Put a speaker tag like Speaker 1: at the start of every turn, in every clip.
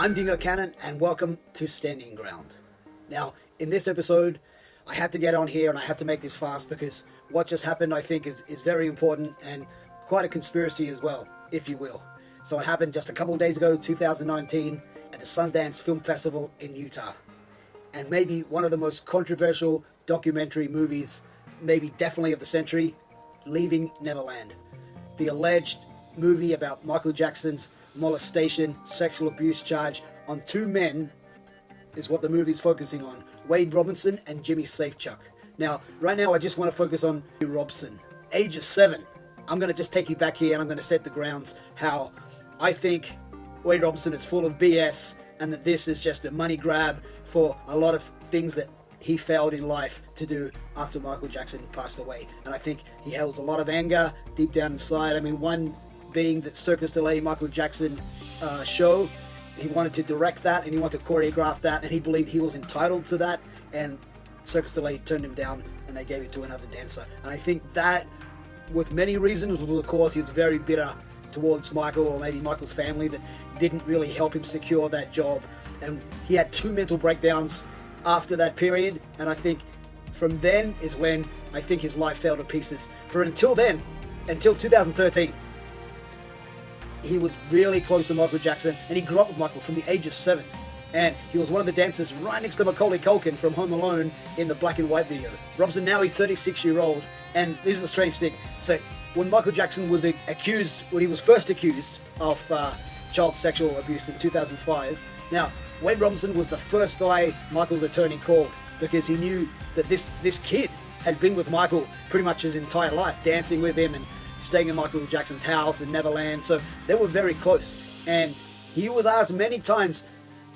Speaker 1: I'm Dingo Cannon, and welcome to Standing Ground. Now, in this episode, I had to get on here and I had to make this fast because what just happened, I think, is very important and quite a conspiracy as well, if you will. So it happened just a couple of days ago, 2019, at the Sundance Film Festival in Utah. And maybe one of the most controversial documentary movies, maybe definitely of the century, Leaving Neverland. The alleged movie about Michael Jackson's molestation, sexual abuse charge on two men is what the movie's focusing on, Wade Robinson and Jimmy Safechuck. Now, right now I just want to focus on Robson. Age of 7. I'm going to just take you back here and I'm going to set the grounds how I think Wade Robinson is full of BS and that this is just a money grab for a lot of things that he failed in life to do after Michael Jackson passed away. And I think he holds a lot of anger deep down inside. I mean, one being that Circus du Soleil Michael Jackson show. He wanted to direct that and he wanted to choreograph that and he believed he was entitled to that, and Circus du Soleil turned him down and they gave it to another dancer. And I think that, with many reasons, was of course he was very bitter towards Michael, or maybe Michael's family, that didn't really help him secure that job. And he had 2 mental breakdowns after that period, and I think from then is when I think his life fell to pieces. For until then, until 2013, he was really close to Michael Jackson, and he grew up with Michael from the age of 7. And he was one of the dancers right next to Macaulay Culkin from Home Alone in the black and white video. Robson, now he's 36-year-old, and this is the strange thing. So when Michael Jackson was accused, when he was first accused of child sexual abuse in 2005, now Wade Robinson was the first guy Michael's attorney called because he knew that this kid had been with Michael pretty much his entire life, dancing with him and staying in Michael Jackson's house in Neverland, so they were very close. And he was asked many times,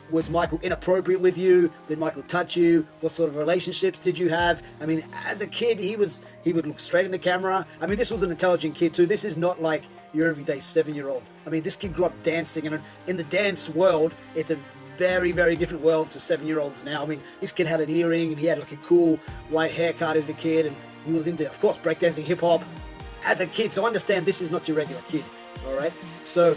Speaker 1: was Michael inappropriate with you? Did Michael touch you? What sort of relationships did you have? I mean, as a kid, he would look straight in the camera. I mean, this was an intelligent kid too. This is not like your everyday 7-year-old. I mean, this kid grew up dancing, and in the dance world, it's a very, very different world to 7-year-olds now. I mean, this kid had an earring, and he had like a cool white haircut as a kid, and he was into, of course, breakdancing, hip-hop as a kid. So understand, this is not your regular kid, all right? So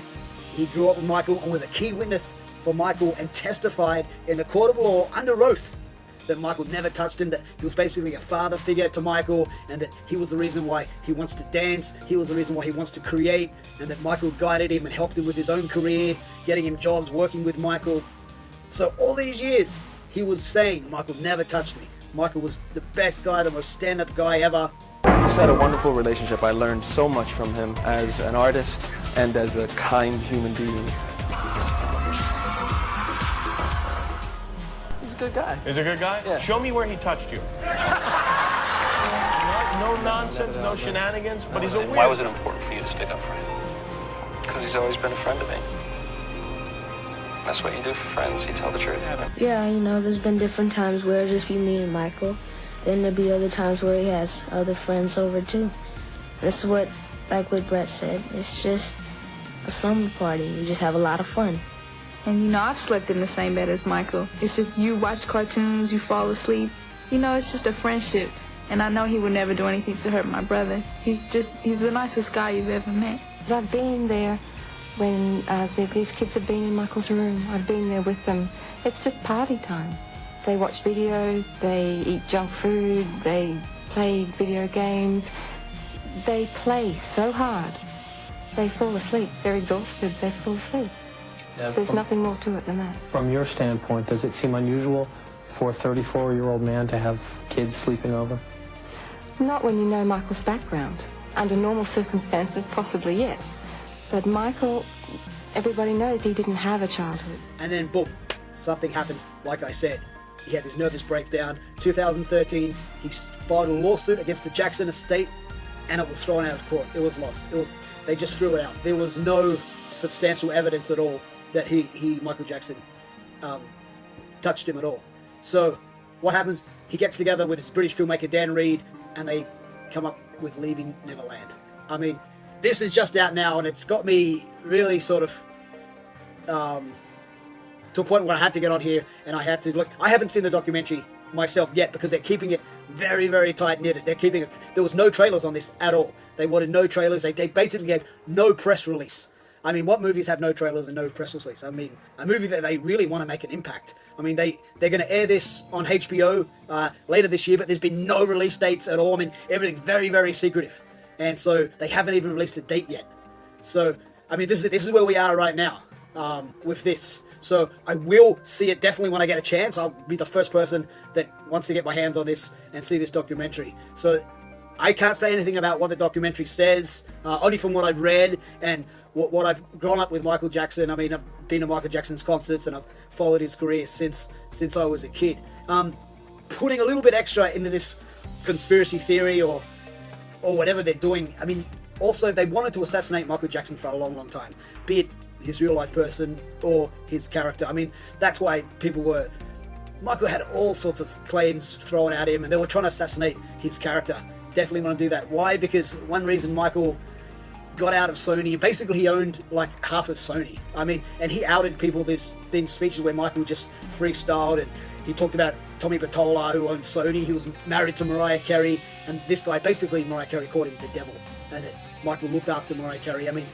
Speaker 1: he grew up with Michael and was a key witness for Michael and testified in the court of law under oath that Michael never touched him, that he was basically a father figure to Michael, and that he was the reason why he wants to dance, he was the reason why he wants to create, and that Michael guided him and helped him with his own career, getting him jobs, working with Michael. So all these years, he was saying, Michael never touched me. Michael was the best guy, the most stand-up guy ever.
Speaker 2: We just had a wonderful relationship. I learned so much from him as an artist and as a kind human being. He's a good guy.
Speaker 3: He's a good guy?
Speaker 2: Yeah.
Speaker 3: Show me where he touched you. No nonsense, no shenanigans, but he's a weird...
Speaker 4: Why was it important for you to stick up for him? Because he's always been a friend to me. That's what you do for friends, you tell the truth.
Speaker 5: Yeah, you know, there's been different times where it'll just be me and Michael. Then there'll be other times where he has other friends over too. This is what Brett said, it's just a slumber party. You just have a lot of fun.
Speaker 6: And you know, I've slept in the same bed as Michael. It's just you watch cartoons, you fall asleep. You know, it's just a friendship. And I know he would never do anything to hurt my brother. He's the nicest guy you've ever met.
Speaker 7: I've been there when these kids have been in Michael's room. I've been there with them. It's just party time. They watch videos, they eat junk food, they play video games. They play so hard, they fall asleep. They're exhausted, they fall asleep. Yeah, there's nothing more to it than that.
Speaker 8: From your standpoint, does it seem unusual for a 34-year-old man to have kids sleeping over?
Speaker 7: Not when you know Michael's background. Under normal circumstances, possibly yes. But Michael, everybody knows he didn't have a childhood.
Speaker 1: And then boom, something happened. Like I said, he had his nervous breakdown. 2013, he filed a lawsuit against the Jackson estate, and it was thrown out of court. It was lost. They just threw it out. There was no substantial evidence at all that Michael Jackson, touched him at all. So what happens? He gets together with his British filmmaker Dan Reed, and they come up with Leaving Neverland. I mean, this is just out now, and it's got me really sort of to a point where I had to get on here and I had to look. I haven't seen the documentary myself yet because they're keeping it very, very tight-knitted. They're keeping it. There was no trailers on this at all. They wanted no trailers. They basically gave no press release I mean, what movies have no trailers and no press release? I mean, a movie that they really want to make an impact. I mean, they're going to air this on HBO later this year, but there's been no release dates at all. I mean, everything's very, very secretive. And so they haven't even released a date yet. So, I mean, this is where we are right now with this. So I will see it definitely when I get a chance. I'll be the first person that wants to get my hands on this and see this documentary. So I can't say anything about what the documentary says, only from what I've read and what I've grown up with Michael Jackson. I mean, I've been to Michael Jackson's concerts and I've followed his career since I was a kid. Putting a little bit extra into this conspiracy theory or whatever they're doing. I mean, also, they wanted to assassinate Michael Jackson for a long, long time, be it his real life person or his character. I mean, that's why Michael had all sorts of claims thrown at him and they were trying to assassinate his character. Definitely want to do that. Why? Because one reason Michael got out of Sony, basically he owned like half of Sony. I mean, and he outed people. There's been speeches where Michael just freestyled and he talked about Tommy Battola, who owned Sony. He was married to Mariah Carey, and this guy, basically Mariah Carey called him the devil, and that Michael looked after Mariah Carey. I mean,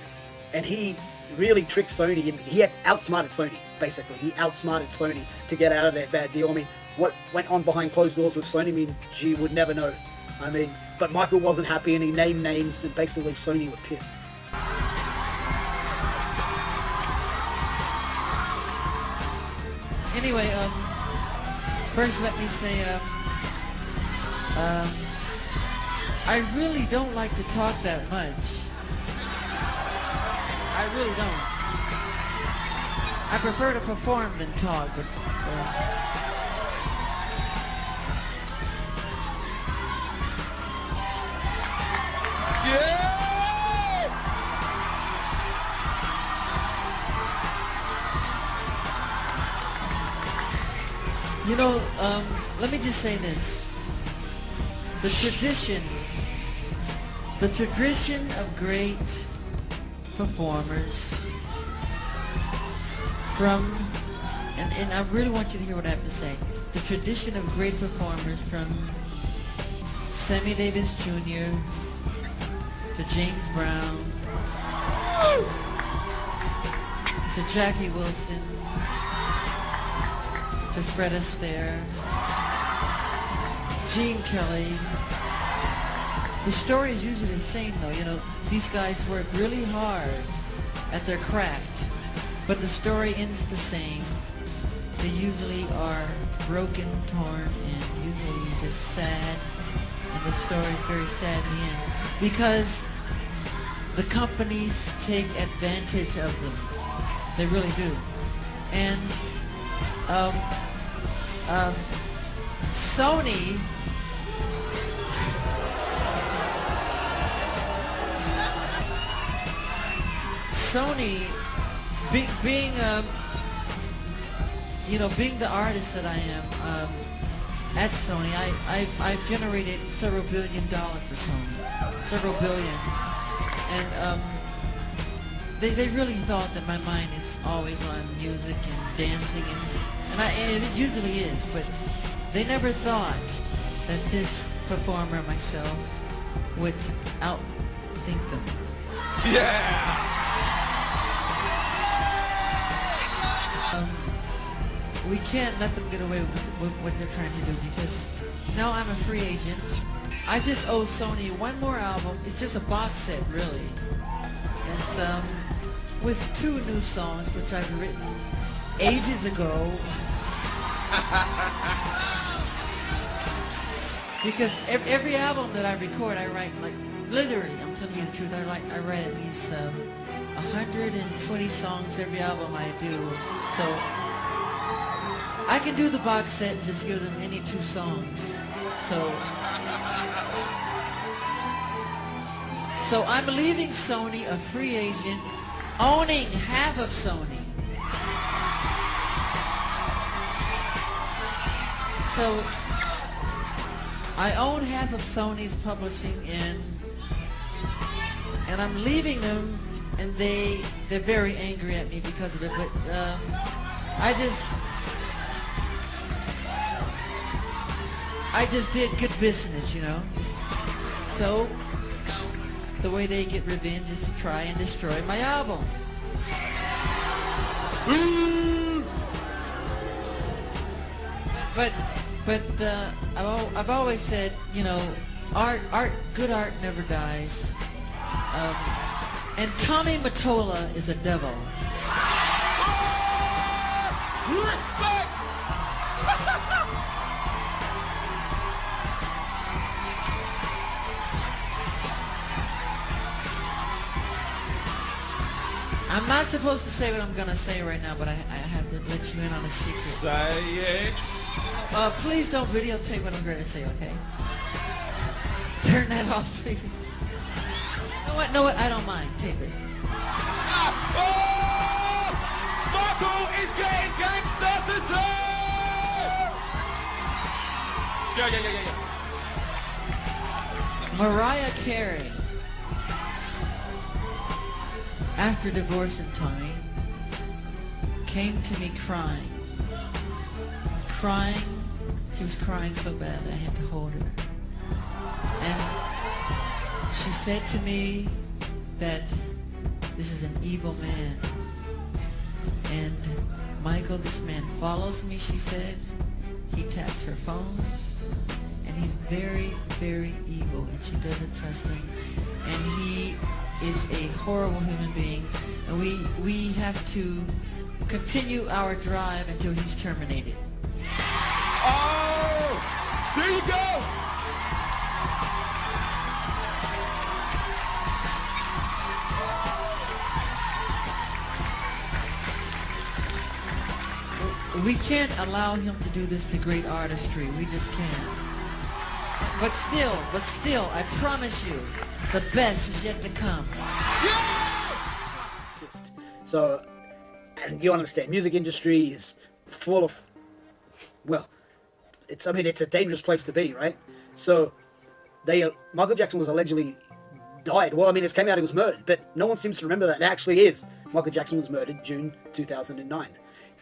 Speaker 1: and he really tricked Sony, and he had outsmarted Sony, basically. He outsmarted Sony to get out of that bad deal. I mean, what went on behind closed doors with Sony, I mean, gee, would never know. I mean, but Michael wasn't happy and he named names and basically Sony were pissed.
Speaker 9: Anyway, first let me say, I really don't like to talk that much. I really don't. I prefer to perform than talk, but you know, let me just say this. The tradition of great performers from, and I really want you to hear what I have to say. The tradition of great performers from Sammy Davis Jr. to James Brown to Jackie Wilson to Fred Astaire, Gene Kelly. The story is usually the same though, you know, these guys work really hard at their craft, but the story ends the same. They usually are broken, torn, and usually just sad, and the story is very sad in the end, because the companies take advantage of them. They really do. And Sony, being being the artist that I am at Sony, I've generated several $1 billion for Sony, several billion, and they really thought that my mind is always on music and dancing, and it usually is, but they never thought that this performer, myself, would outthink them.
Speaker 3: Yeah!
Speaker 9: We can't let them get away with what they're trying to do, because now I'm a free agent. I just owe Sony one more album. It's just a box set, really. It's with 2 new songs, which I've written ages ago. Because every album that I record, I write, like, literally, I'm telling you the truth, I write at least 120 songs every album I do. So I can do the box set and just give them any 2 songs. So I'm leaving Sony a free agent, owning half of Sony. So I own half of Sony's publishing, and I'm leaving them, and they're very angry at me because of it. But I just did good business, you know. So the way they get revenge is to try and destroy my album. But I've always said, you know, good art never dies. And Tommy Mottola is a devil.
Speaker 3: Respect!
Speaker 9: I'm not supposed to say what I'm gonna say right now, but I have to let you in on a secret.
Speaker 3: Say it.
Speaker 9: Please don't videotape what I'm going to say, okay? Turn that off, please. No what? I don't mind. Tape it.
Speaker 3: Oh! Michael is getting gangster today! Yeah.
Speaker 9: Mariah Carey, after divorcing Tommy, came to me crying. She was crying so bad I had to hold her. And she said to me that this is an evil man. And Michael, this man follows me, she said. He taps her phones. And he's very, very evil, and she doesn't trust him. And he is a horrible human being. And we have to continue our drive until he's terminated.
Speaker 3: Oh! There you go!
Speaker 9: We can't allow him to do this to great artistry. We just can't. But still, I promise you, the best is yet to come.
Speaker 1: So, and you understand, music industry is full of, well, it's a dangerous place to be, right? So, Michael Jackson was allegedly died. Well, I mean, it came out he was murdered, but no one seems to remember that it actually is. Michael Jackson was murdered June 2009.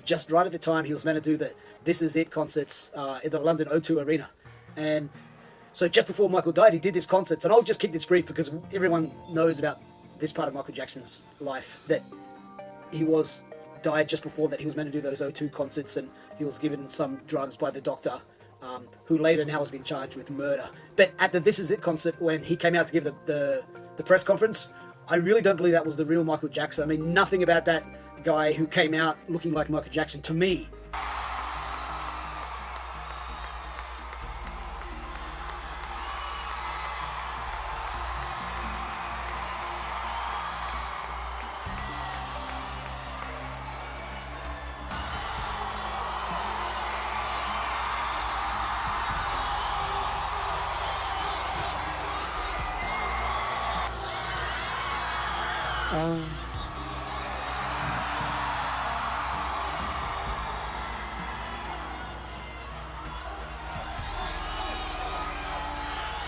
Speaker 1: Just right at the time he was meant to do the This Is It concerts in the London O2 Arena. And so just before Michael died, he did this concerts. And I'll just keep this brief because everyone knows about this part of Michael Jackson's life, that he died just before that. He was meant to do those O2 concerts, and he was given some drugs by the doctor, who later now has been charged with murder. But at the This Is It concert, when he came out to give the press conference, I really don't believe that was the real Michael Jackson. I mean, nothing about that guy who came out looking like Michael Jackson to me.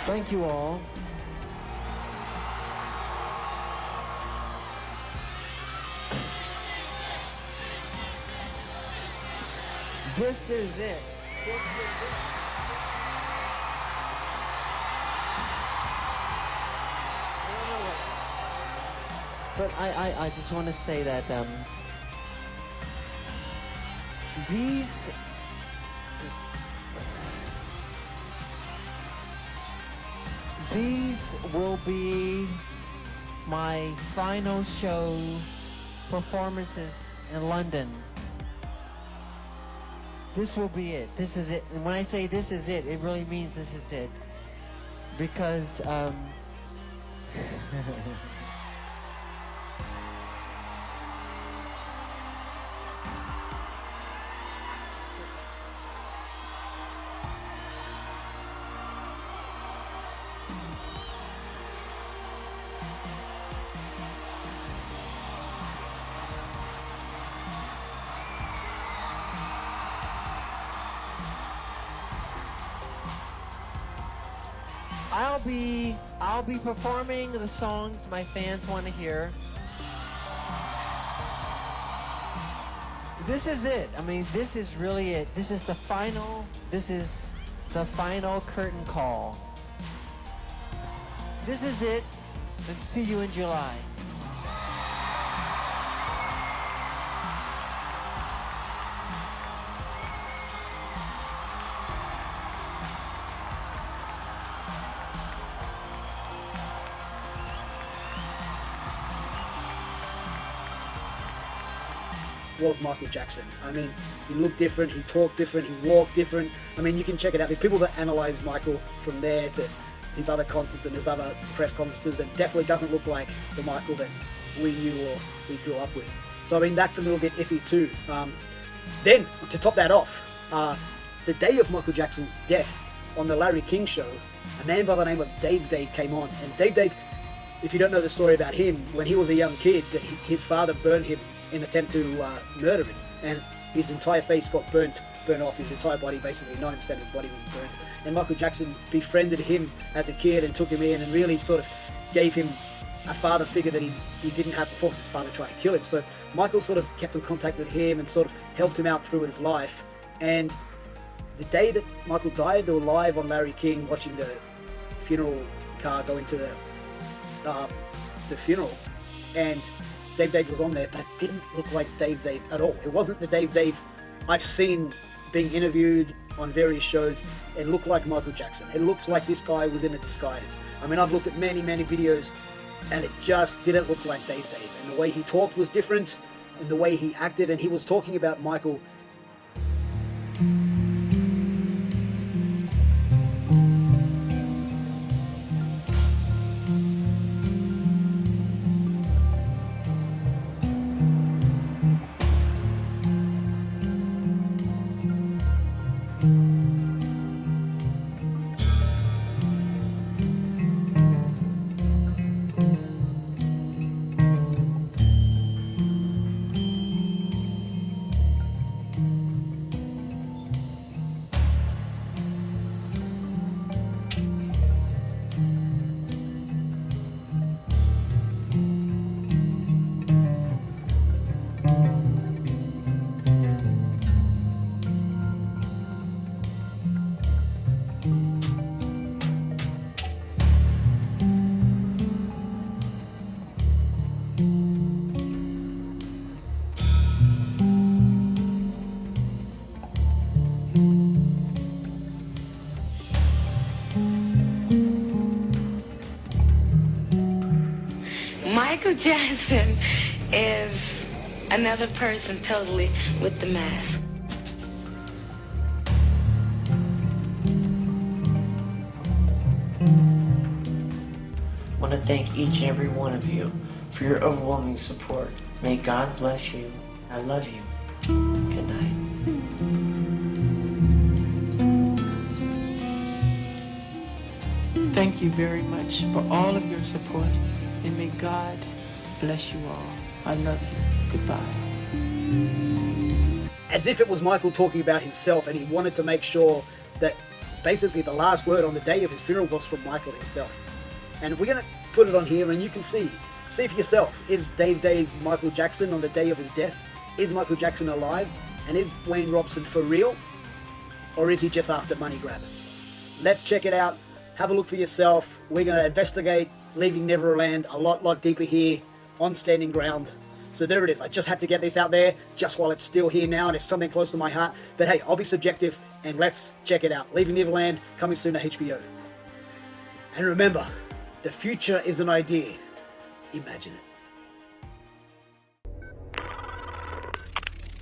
Speaker 10: Thank you all. This is it. But I just want to say that these will be my final show performances in London. This will be it. This is it. And when I say this is it, it really means this is it. Because I'll be performing the songs my fans want to hear. This is it. I mean, this is really it. This is the final curtain call. This is it, and see you in July.
Speaker 1: was Michael Jackson. I mean, he looked different, he talked different, he walked different. I mean, you can check it out. There's people that analyze Michael from there to his other concerts and his other press conferences, and definitely doesn't look like the Michael that we knew or we grew up with. So I mean, that's a little bit iffy too. Then, to top that off, the day of Michael Jackson's death on the Larry King Show, a man by the name of Dave came on. And Dave, if you don't know the story about him, when he was a young kid, that his father burned him in an attempt to murder him, and his entire face got burnt off, his entire body, basically 90% of his body was burnt. And Michael Jackson befriended him as a kid and took him in and really sort of gave him a father figure that he didn't have before, because his father tried to kill him. So Michael sort of kept in contact with him and sort of helped him out through his life. And the day that Michael died, they were live on Larry King watching the funeral car go into the funeral, and Dave was on there, but it didn't look like Dave at all. It wasn't the Dave I've seen being interviewed on various shows. It looked like Michael Jackson. It looked like this guy was in a disguise. I mean, I've looked at many videos, and it just didn't look like Dave. And the way he talked was different, and the way he acted, and he was talking about Michael.
Speaker 5: Michael Jackson is another person totally with the mask.
Speaker 10: I want to thank each and every one of you for your overwhelming support. May God bless you. I love you. Good night.
Speaker 11: Thank you very much for all of your support, and may God bless you all. I love you. Goodbye.
Speaker 1: As if it was Michael talking about himself, and he wanted to make sure that basically the last word on the day of his funeral was from Michael himself. And we're going to put it on here, and you can see for yourself. Is Dave Michael Jackson on the day of his death? Is Michael Jackson alive? And is Wayne Robson for real? Or is he just after money grab? Let's check it out. Have a look for yourself. We're going to investigate Leaving Neverland a lot deeper here on Standing Ground. So there it is. I just had to get this out there just while it's still here now, and it's something close to my heart. But hey, I'll be subjective, and let's check it out. Leaving Neverland, coming soon to HBO. And remember, the future is an idea. Imagine it.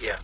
Speaker 2: Yeah.